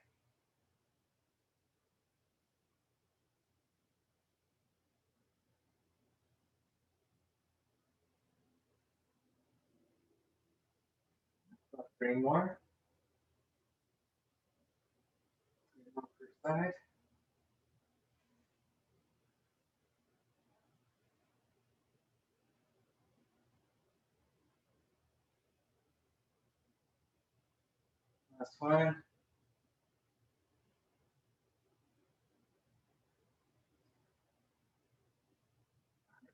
About 3 more. 3 more per side. Last one.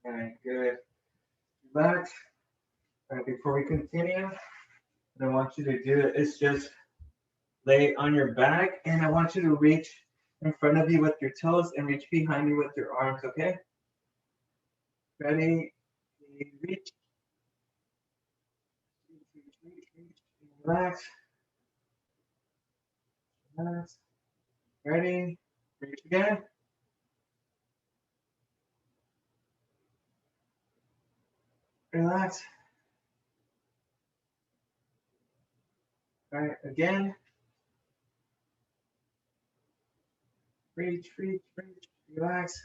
Okay, good. Relax. All right, before we continue, what I want you to do is just lay on your back, and I want you to reach in front of you with your toes and reach behind you with your arms, okay? Ready? Reach. Relax. Relax. Ready? Reach again. Relax. All right, again. Reach, reach, reach. Relax.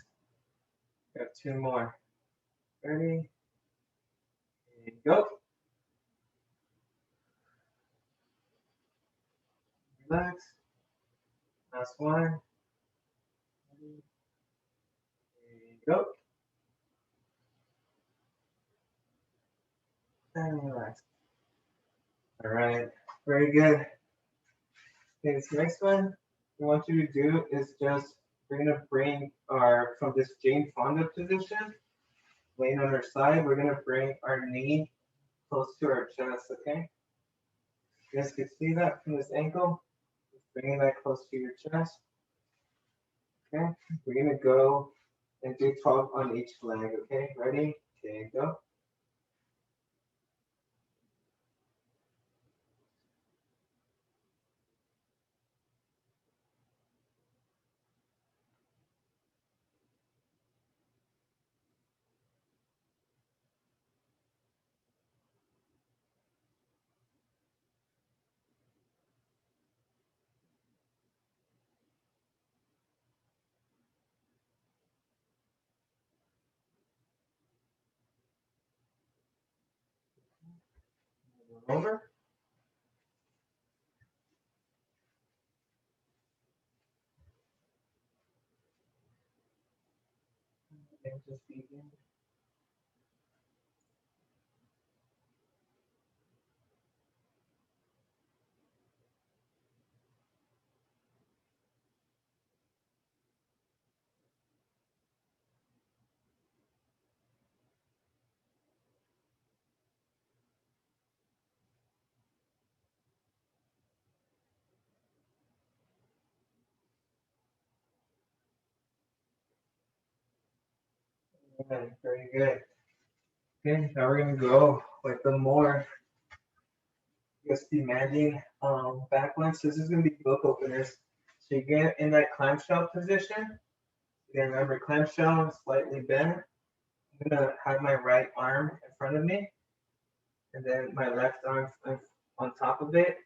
Got 2 more. Ready? And go. Relax. Last one. Ready? And go. And relax. All right. Very good. Okay, this next one we want you to do is just, we're gonna bring our, from this Jane Fonda position, laying on our side, we're gonna bring our knee close to our chest, okay? You guys can see that from this angle, just bringing that close to your chest. Okay, we're gonna go and do 12 on each leg, okay? Ready? Okay, go. Over. And just begin. Okay, very good. Okay, now we're gonna go with the more just demanding back one. So this is gonna be book openers. So you get in that clamshell position. Again, remember clamshell slightly bent. I'm gonna have my right arm in front of me, and then my left arm on top of it.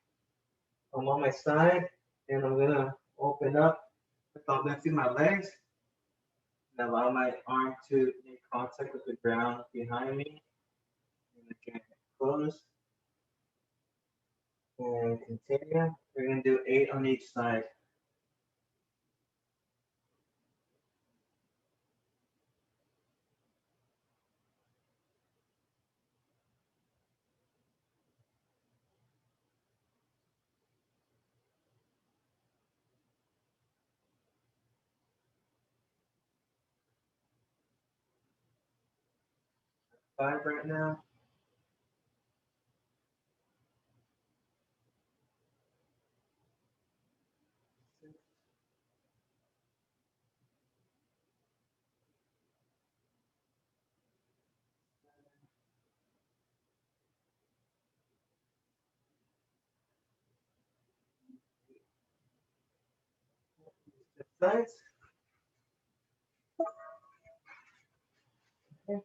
I'm on my side, and I'm gonna open up without lifting my legs. Allow my arm to make contact with the ground behind me. And again, close. And continue. We're gonna do 8 on each side. Five right now. Sides. Okay.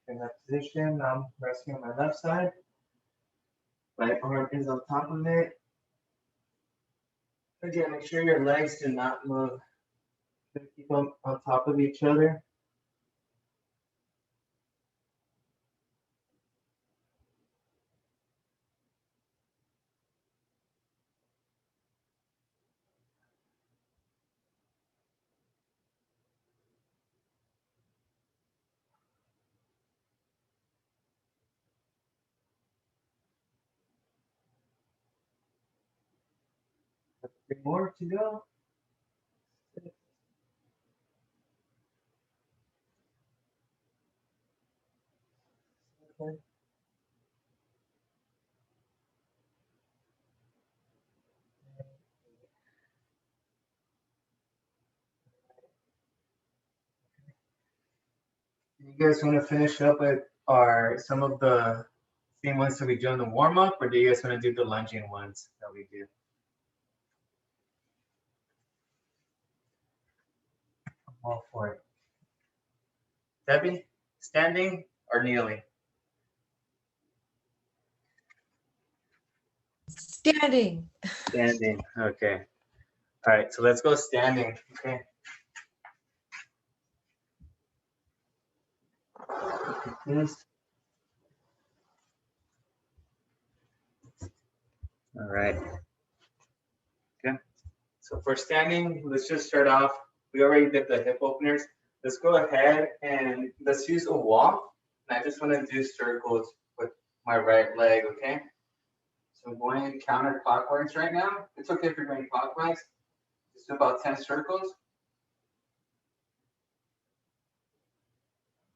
In that position, I'm resting on my left side. Right arm is on top of it. Again, make sure your legs do not move. Keep them on top of each other. Three more to go. Okay. You guys want to finish up with some of the same ones that we do in the warm up, or do you guys want to do the lunging ones that we do? I'm all for it. Debbie, standing or kneeling? Standing. Standing. Okay. All right. So let's go standing. Okay. Yes. All right. Okay. So for standing, let's just start off. We already did the hip openers. Let's go ahead and let's use a walk. And I just want to do circles with my right leg, okay? So I'm going counterclockwise right now. It's okay if you're going clockwise. Just do about 10 circles.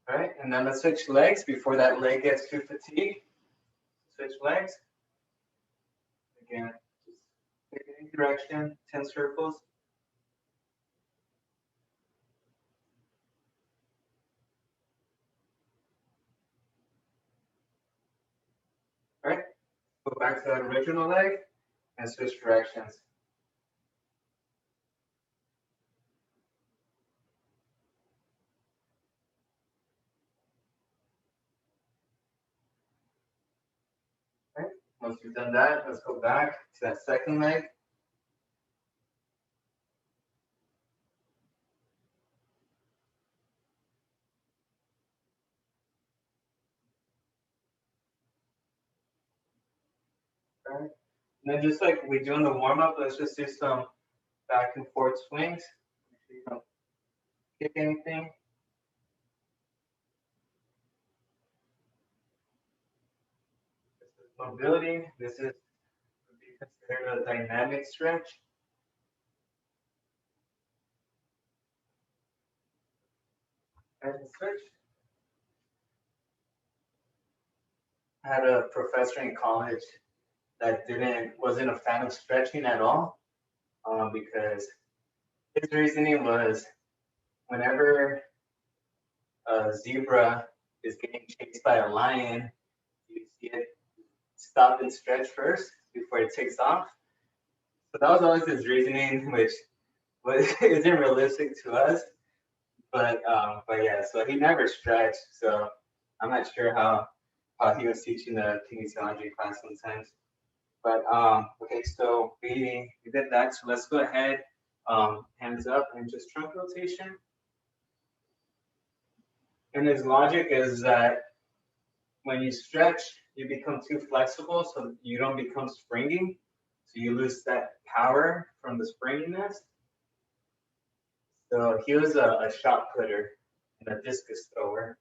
All right, and then let's switch legs before that leg gets too fatigued. Switch legs. Again, just pick any direction, 10 circles. All right, go back to that original leg and switch directions. All right, once you've done that, let's go back to that second leg. All right, and then just like we do in the warm up, let's just do some back and forth swings. Make sure you don't kick anything. This is mobility. This is would be considered a dynamic stretch. And switch. I had a professor in college that wasn't a fan of stretching at all, because his reasoning was whenever a zebra is getting chased by a lion, you see it stop and stretch first before it takes off. So that was always his reasoning, which isn't realistic to us. But yeah, so he never stretched. So I'm not sure how he was teaching the kinesiology class sometimes. But okay, so we did that. So let's go ahead, hands up and just trunk rotation. And his logic is that when you stretch, you become too flexible, so you don't become springy. So you lose that power from the springiness. So he was a shot putter and a discus thrower.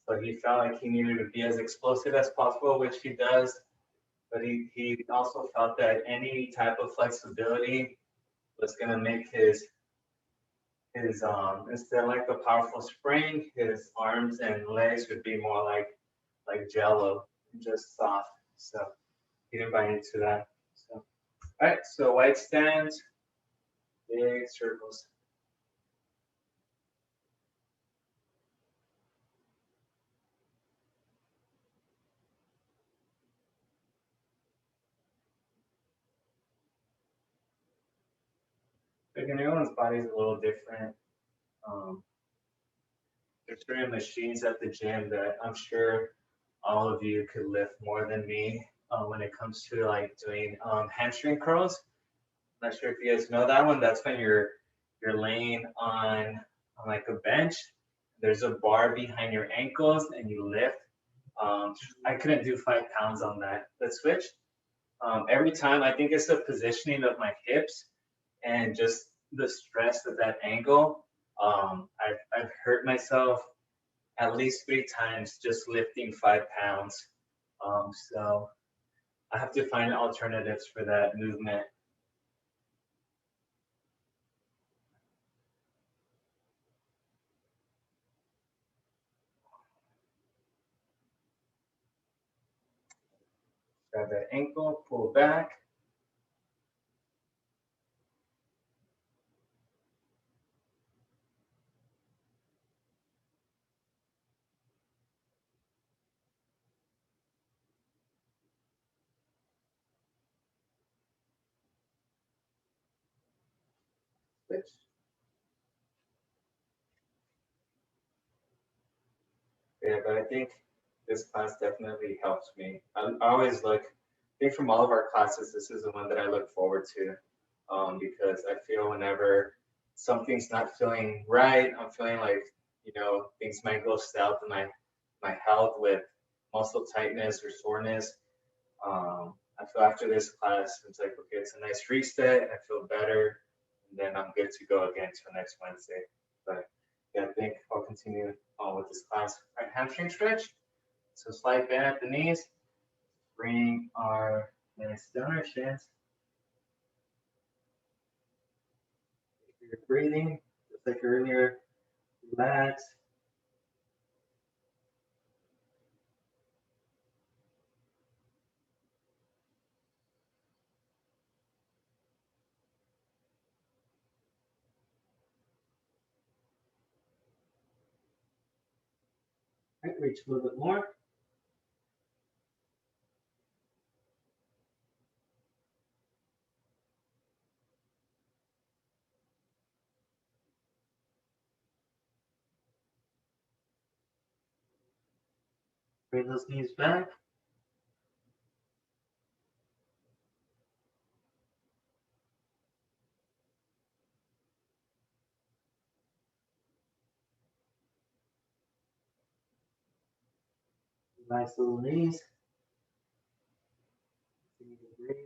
So he felt like he needed to be as explosive as possible, which he does. But he also felt that any type of flexibility was going to make his instead of like a powerful spring, his arms and legs would be more like jello, just soft. So he didn't buy into that. So all right, so white stands, big circles. Again, everyone's body is a little different. There's certain machines at the gym that I'm sure all of you could lift more than me when it comes to like doing hamstring curls. I'm not sure if you guys know that one. That's when you're laying on like a bench. There's a bar behind your ankles and you lift. I couldn't do 5 pounds on that. The switch. Every time, I think it's the positioning of my hips and just the stress of that angle. I've hurt myself at least 3 times just lifting 5 pounds. So I have to find alternatives for that movement. Grab that ankle, pull back. Switch. Yeah, but I think this class definitely helps me. I always look, I think from all of our classes, this is the one that I look forward to because I feel whenever something's not feeling right, I'm feeling like, things might go south in my health with muscle tightness or soreness. I feel after this class, it's like, okay, it's a nice reset. I feel better. And then I'm good to go again till next Wednesday. But yeah, I think I'll continue on with this class. All right, hamstring stretch. So slight bend at the knees. Bring our hands down our shins. If you're breathing, just like earlier, relax. All right, reach a little bit more. Bring those knees back. Nice little knees. Continue to breathe.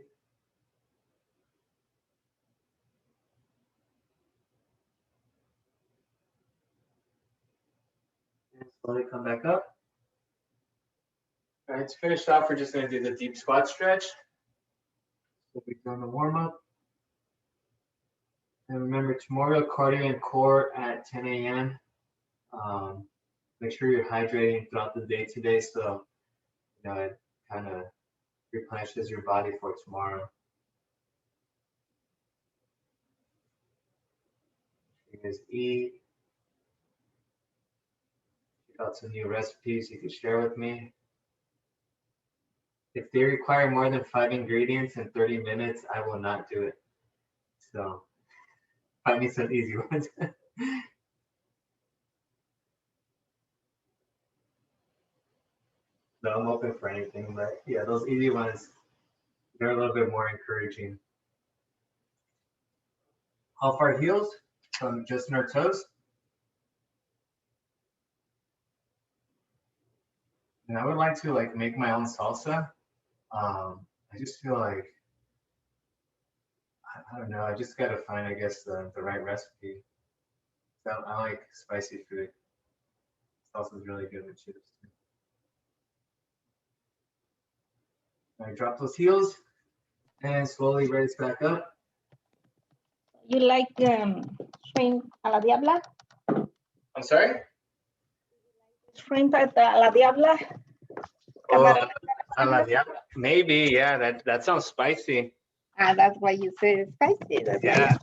And slowly come back up. All right, to finish off, we're just going to do the deep squat stretch. So we've done the warm up. And remember, tomorrow, cardio and core at 10 a.m. Make sure you're hydrating throughout the day today so it kind of replenishes your body for tomorrow. You guys eat. Check out some new recipes you can share with me. If they require more than 5 ingredients in 30 minutes, I will not do it. So find me some easy ones. No, I'm open for anything, but yeah, those easy ones, they're a little bit more encouraging. Off our heels, from just in our toes. And I would like to like make my own salsa. I just feel like I don't know. I just gotta find, I guess, the right recipe. So I like spicy food. Salsa is really good with chips. I drop those heels and slowly raise back up. You like shrimp a la diabla? I'm sorry? Shrimp at a la diabla? Oh, a la diabla. Maybe, yeah, that sounds spicy. That's why you say spicy. That's why Yeah,